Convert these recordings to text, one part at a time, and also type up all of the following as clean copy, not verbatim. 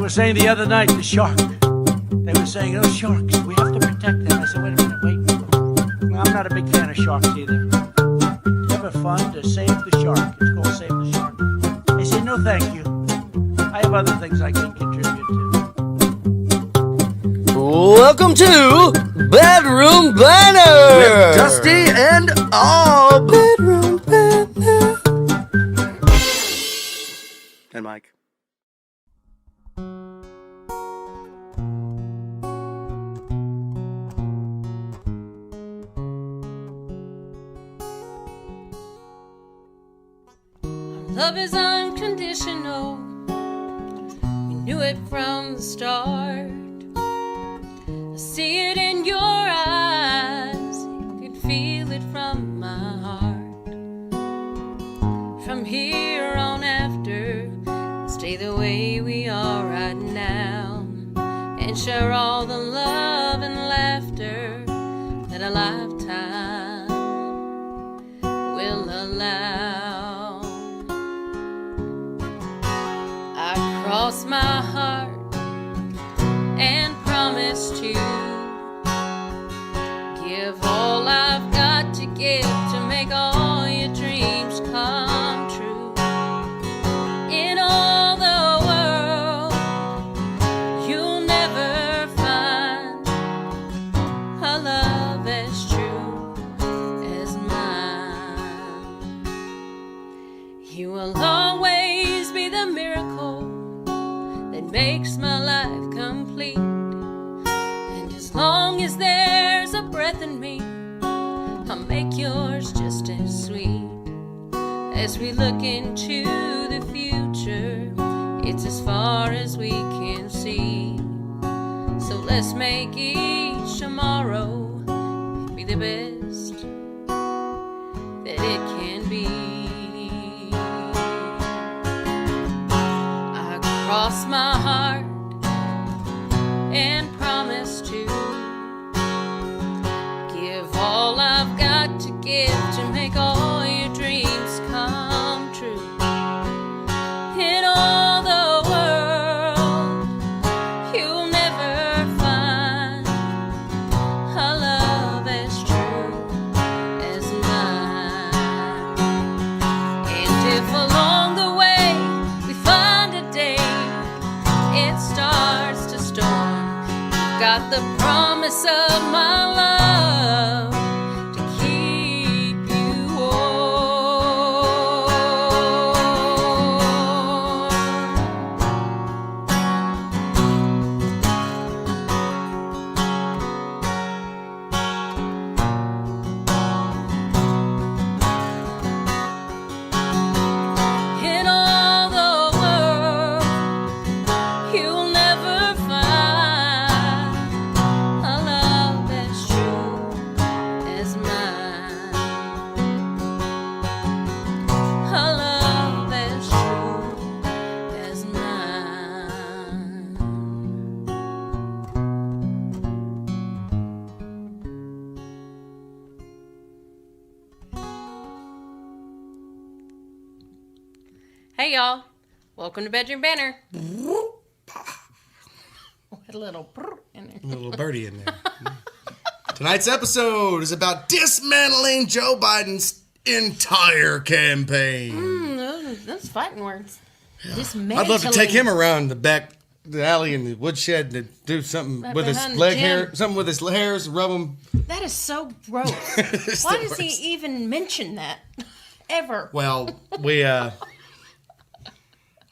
were saying the other night, the shark. They were saying, those sharks, we have to protect them. I said, wait a minute, wait. I'm not a big fan of sharks either. Never fun to save the shark. It's called Save the Shark. I said, no thank you. I have other things I can contribute to. Welcome to Bedroom Banter with Dusty and all Bedroom Banter and Mike. Love is unconditional. We knew it from the start. I see it in your eyes. You could feel it from my heart. From here on after, stay the way we are right now, and share all the love and laughter that a lifetime will allow. Cross my heart and promise to give all I've got to give to make all your dreams come true. In all the world, you'll never find a love as true as mine. You will always be the miracle that makes my life complete. And as long as there's a breath in me, I'll make yours just as sweet. As we look into the future, it's as far as we can see. So let's make each tomorrow be the best that it can be. Cross my heart and promise to give all I've got to give to make all your dreams come true. In all the world, you'll never find a love as true as mine. And if along the way we find a day it starts to storm, got the promise of my love to keep you warm. In all the world, you'll never find a love as true as mine. A love as true as mine. Hey y'all, welcome to Bedroom Banter. What a little brr in there. A little birdie in there. Tonight's episode is about dismantling Joe Biden's entire campaign. Those fighting words. I'd love to take him around the alley in the woodshed to do something Right with his behind the leg gym. hair, something with his hairs, rub them. That is so gross. It's Why the does he worst. even mention that? Ever? Well,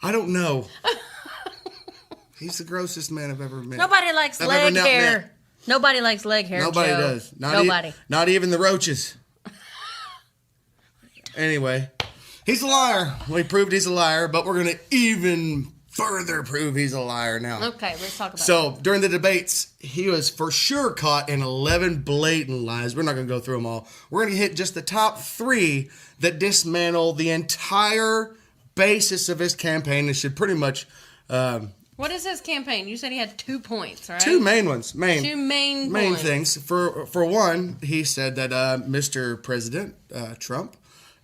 I don't know. He's the grossest man I've ever met. Nobody likes I've leg ever not hair. met. Nobody likes leg hair. Nobody Joe. does. Nobody. Not even the roaches. Anyway, he's a liar. We proved he's a liar, but we're going to even further prove he's a liar now. Okay, let's talk about So, during the debates, he was for sure caught in 11 blatant lies. We're not going to go through them all. We're going to hit just the top 3 that dismantle the entire basis of his campaign and should pretty much What is his campaign? You said he had 2 points, right? Two main ones. Two main points. Things. For one, he said that Mr. President Trump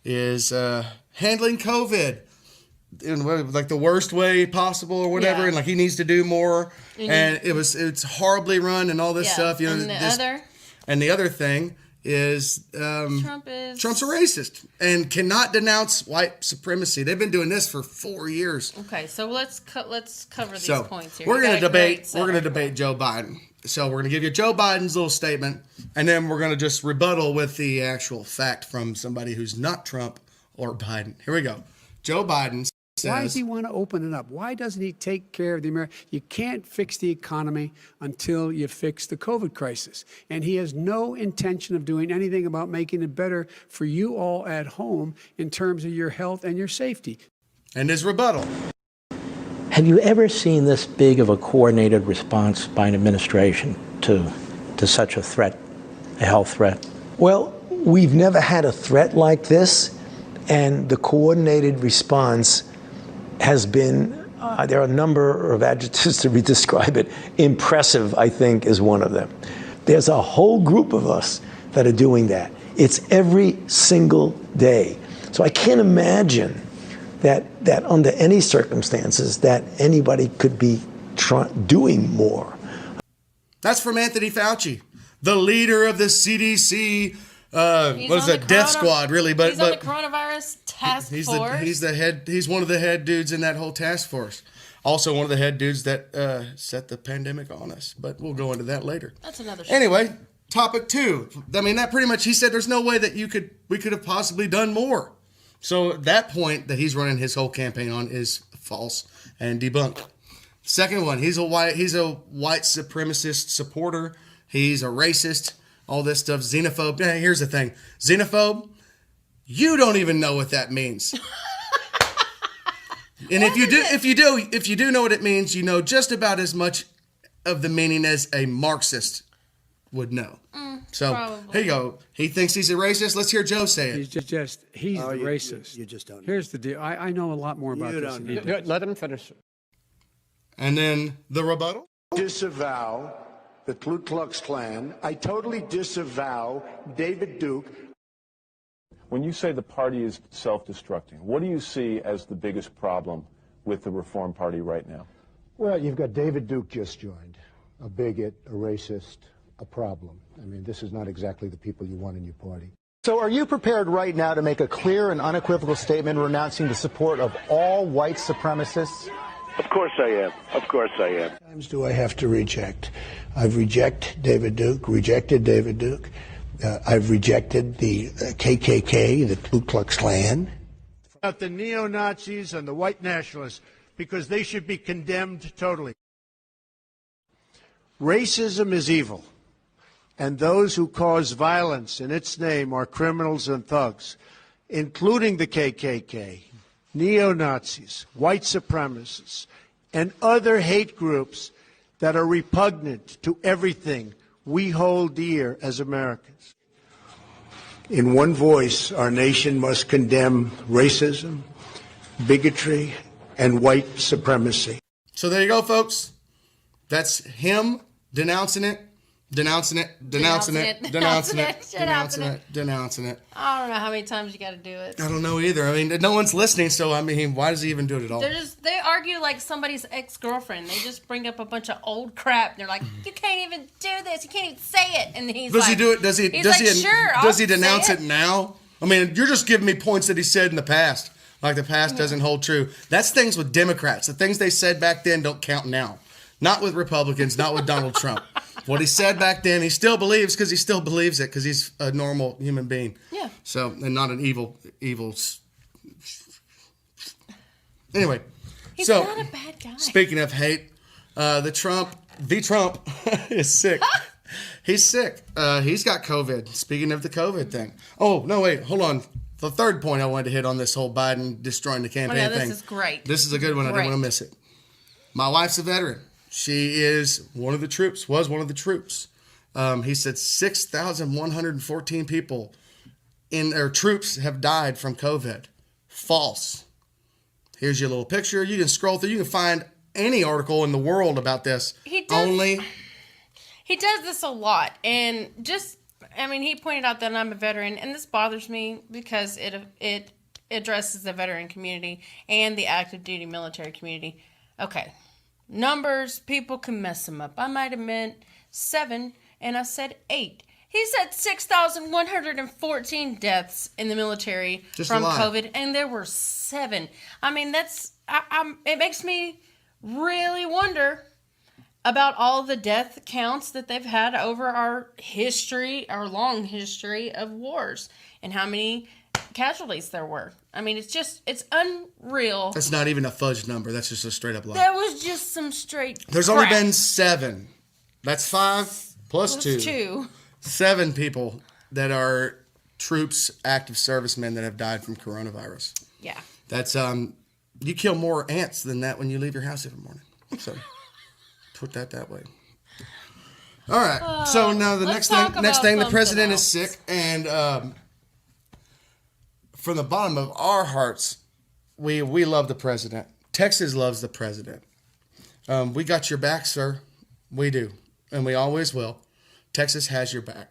is handling COVID like the worst way possible or whatever, Yeah. and like he needs to do more. And it's horribly run and all this stuff. You know, And the other thing is Trump's a racist and cannot denounce white supremacy. They've been doing this for 4 years. Okay, so let's cover these points here. We're going to debate Joe Biden. So we're going to give you Joe Biden's little statement, and then we're going to just rebuttal with the actual fact from somebody who's not Trump or Biden. Here we go. Joe Biden says, why does he want to open it up? Why doesn't he take care of the American? You can't fix the economy until you fix the COVID crisis. And he has no intention of doing anything about making it better for you all at home in terms of your health and your safety. And his rebuttal. Have you ever seen this big of a coordinated response by an administration to such a threat, a health threat? Well, we've never had a threat like this, and the coordinated response has been, there are a number of adjectives to describe it. Impressive, I think, is one of them. There's a whole group of us that are doing that. It's every single day. So I can't imagine that under any circumstances that anybody could be doing more. That's from Anthony Fauci, the leader of the CDC. Death squad, really? But he's on the coronavirus task force. He's one of the head dudes in that whole task force. Also, one of the head dudes that set the pandemic on us. But we'll go into that later. That's another show. Anyway, topic 2. I mean, that pretty much, he said there's no way that we could have possibly done more. So that point that he's running his whole campaign on is false and debunked. Second one, he's a white supremacist supporter. He's a racist. All this stuff, xenophobe. Now, here's the thing, xenophobe. You don't even know what that means. And if you do know what it means, you know just about as much of the meaning as a Marxist would know. So probably. Here you go. He thinks he's a racist. Let's hear Joe say it. He's the racist. You just don't know. Here's the deal. I know a lot more about this than he does. Let him finish. And then the rebuttal. Disavow the Ku Klux Klan. I totally disavow David Duke. When you say the party is self-destructing, what do you see as the biggest problem with the Reform Party right now? Well, you've got David Duke just joined, a bigot, a racist, a problem. I mean, this is not exactly the people you want in your party. So are you prepared right now to make a clear and unequivocal statement renouncing the support of all white supremacists? Of course I am. Of course I am. How many times do I have to reject? I've rejected David Duke. I've rejected the KKK, the Ku Klux Klan. About the neo-Nazis and the white nationalists, because they should be condemned totally. Racism is evil, and those who cause violence in its name are criminals and thugs, including the KKK, neo-Nazis, white supremacists, and other hate groups that are repugnant to everything we hold dear as Americans. In one voice, our nation must condemn racism, bigotry, and white supremacy. So there you go, folks. That's him denouncing it. Denouncing it. I don't know how many times you got to do it. I don't know either. I mean, no one's listening, so I mean, why does he even do it at all? They argue like somebody's ex-girlfriend. They just bring up a bunch of old crap. They're like, you can't even do this. You can't even say it. And does he do it? Does he denounce it it now? I mean, you're just giving me points that he said in the past. Like the past doesn't hold true. That's things with Democrats. The things they said back then don't count now. Not with Republicans, not with Donald Trump. What he said back then, he still believes because he still believes it because he's a normal human being. Yeah. So, and not an evil. Anyway. He's not a bad guy. Speaking of hate, the Trump is sick. He's sick. He's got COVID. Speaking of the COVID thing. Oh, no, wait, hold on. The third point I wanted to hit on this whole Biden destroying the campaign thing. This is great. This is a good one. I didn't want to miss it. My wife's a veteran. She is one of the troops, was one of the troops. He said 6,114 people troops have died from COVID. False. Here's your little picture. You can scroll through. You can find any article in the world about this. He does this a lot. And he pointed out that I'm a veteran. And this bothers me because it addresses the veteran community and the active duty military community. Okay, numbers, people can mess them up. I might have meant 7, and I said 8. He said 6,114 deaths in the military from COVID, and there were 7. I mean, it makes me really wonder about all the death counts that they've had over our long history of wars, and how many casualties there were. I mean, it's unreal. That's not even a fudge number. That's just a straight up lie. That was just some straight There's crap. only been 7. That's 5 plus 2. 7 people that are troops, active servicemen that have died from coronavirus. Yeah. That's you kill more ants than that when you leave your house every morning. So put that way. All right. So now the next thing, the president is sick, and from the bottom of our hearts, we love the president. Texas loves the president. We got your back, sir. We do, and we always will. Texas has your back.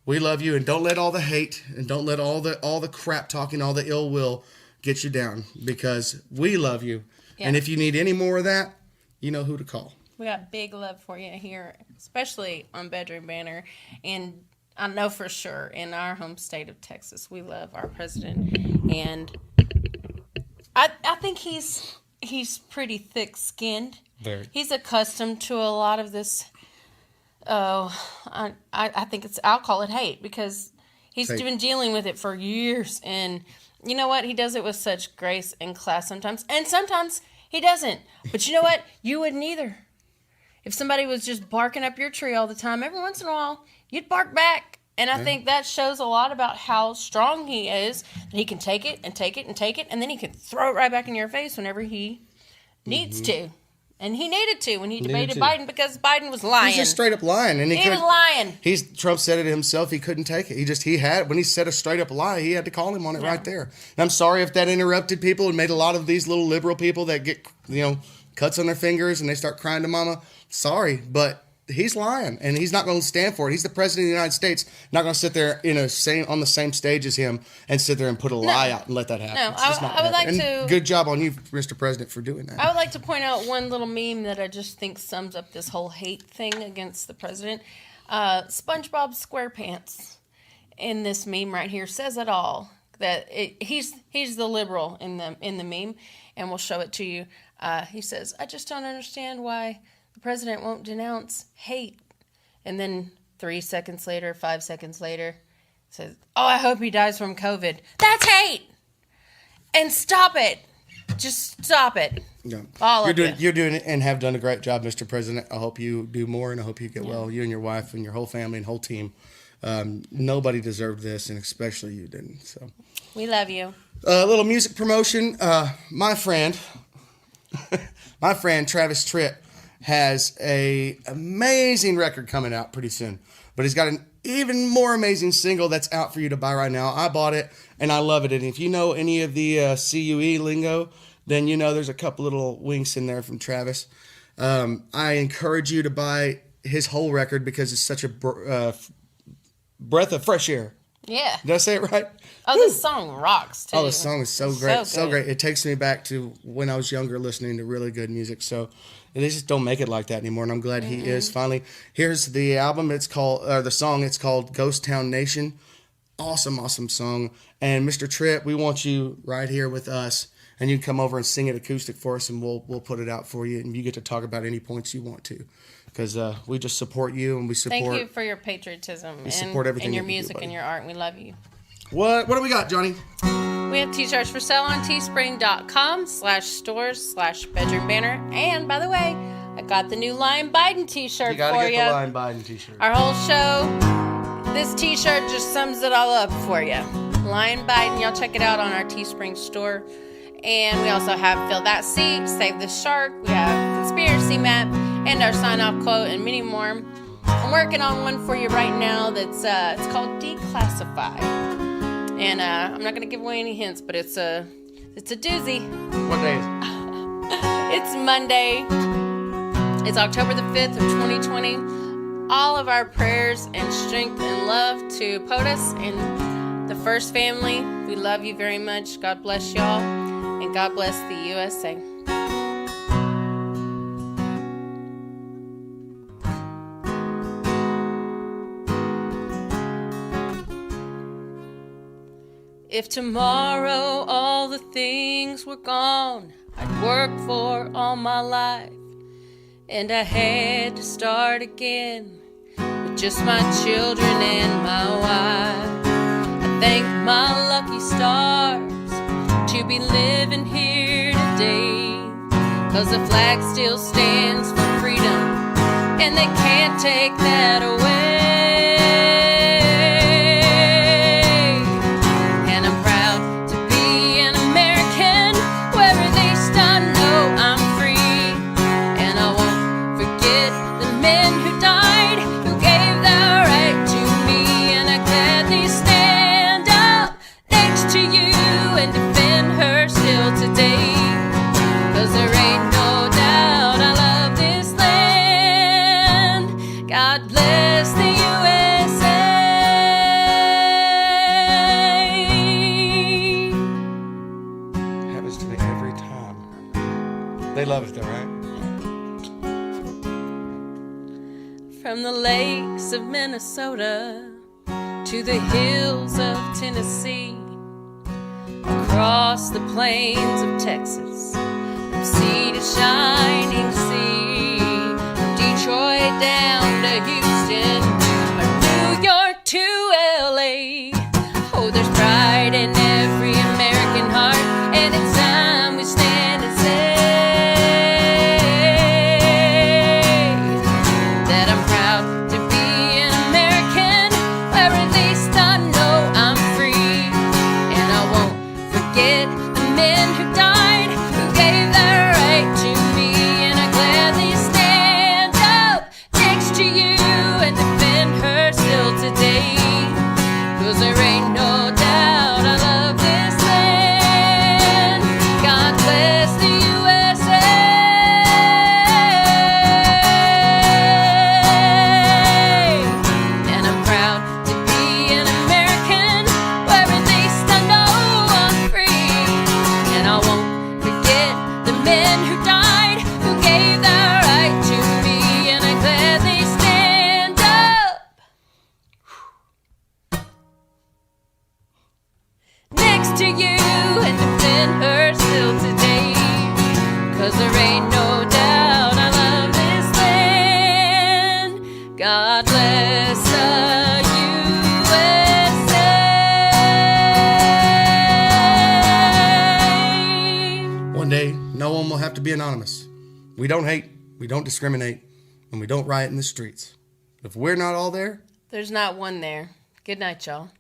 We love you, and don't let all the hate and don't let all the crap talking, all the ill will get you down, because we love you. Yeah. And if you need any more of that, you know who to call. We got big love for you here, especially on Bedroom Banner, and I know for sure in our home state of Texas, we love our president, and I think he's pretty thick-skinned. Very. He's accustomed to a lot of this. I think I'll call it hate, because he's been dealing with it for years, and you know what? He does it with such grace and class sometimes, and sometimes he doesn't. But you know what? You wouldn't either. If somebody was just barking up your tree all the time, every once in a while, you'd bark back. And I think that shows a lot about how strong he is, that he can take it and take it and take it, and then he can throw it right back in your face whenever he needs to. And he needed to when he debated Biden, because Biden was lying. He's just straight up lying. And he was lying. Trump said it himself. He couldn't take it. When he said a straight up lie, he had to call him on it right there. And I'm sorry if that interrupted people and made a lot of these little liberal people that get, cuts on their fingers and they start crying to mama. Sorry, but he's lying, and he's not going to stand for it. He's the president of the United States, not going to sit there on the same stage as him and sit there and put a lie out and let that happen. No, I would like to. Good job on you, Mr. President, for doing that. I would like to point out one little meme that I just think sums up this whole hate thing against the president. SpongeBob SquarePants in this meme right here says it all. He's the liberal in the meme, and we'll show it to you. He says, "I just don't understand why the president won't denounce hate." And then 3 seconds later, 5 seconds later, says, "Oh, I hope he dies from COVID." That's hate. And stop it. Just stop it. Yeah. You're doing it and have done a great job, Mr. President. I hope you do more, and I hope you get well. You and your wife and your whole family and whole team. Nobody deserved this, and especially you didn't. So we love you. A little music promotion. My friend Travis Tritt has a amazing record coming out pretty soon, but he's got an even more amazing single that's out for you to buy right now. I bought it and I love it. And if you know any of the CUE lingo, then you know there's a couple little winks in there from Travis. I encourage you to buy his whole record because it's such a breath of fresh air. Yeah. Did I say it right? Oh, this song rocks, too. Oh, the song is so great. So great. It takes me back to when I was younger listening to really good music. So they just don't make it like that anymore, and I'm glad he is finally. Here's the album. The song. It's called Ghost Town Nation. Awesome, awesome song. And Mr. Tripp, we want you right here with us, and you can come over and sing it acoustic for us, and we'll put it out for you, and you get to talk about any points you want to. Because we just support you, and we support. Thank you for your patriotism support everything and your music and your art. We love you. What do we got, Johnny? We have t-shirts for sale on teespring.com/stores/bedroom banner. And by the way, I got the new Lion Biden t-shirt for you. You gotta get the Lion Biden t-shirt. Our whole show, this t-shirt just sums it all up for you. Lion Biden, y'all check it out on our Teespring store. And we also have Fill That Seat, Save the Shark. We have Conspiracy Map, and our sign-off quote, and many more. I'm working on one for you right now that's it's called Declassify. And I'm not going to give away any hints, but it's a doozy. What day is it? It's Monday. It's October the 5th of 2020. All of our prayers and strength and love to POTUS and The First Family, we love you very much. God bless y'all, and God bless the USA. If tomorrow all the things were gone I'd worked for all my life, and I had to start again with just my children and my wife, I thank my lucky stars to be living here today, 'cause the flag still stands for freedom, and they can't take that away. They love it though, right? From the lakes of Minnesota to the hills of Tennessee, across the plains of Texas, from sea to shining sea, from Detroit down to Houston, or New York to LA. Oh, there's pride in every American heart, and it's time we stand and say that I'm proud to be an American, where at least I know I'm free, and I won't forget the men who died, who gave their right to me, and I gladly stand up next to you and defend her still today, 'cause there ain't no doubt I love this land. God bless the USA. And I'm proud to be an American, where at least I know I'm free, and I won't forget the men who died, who gave their right to me, and I gladly stand up next to you and defend her still today, 'cause there ain't no doubt I love this land. God bless the USA. One day, no one will have to be anonymous. We don't hate, we don't discriminate, and we don't riot in the streets. If we're not all there, There's not one there. Good night, y'all.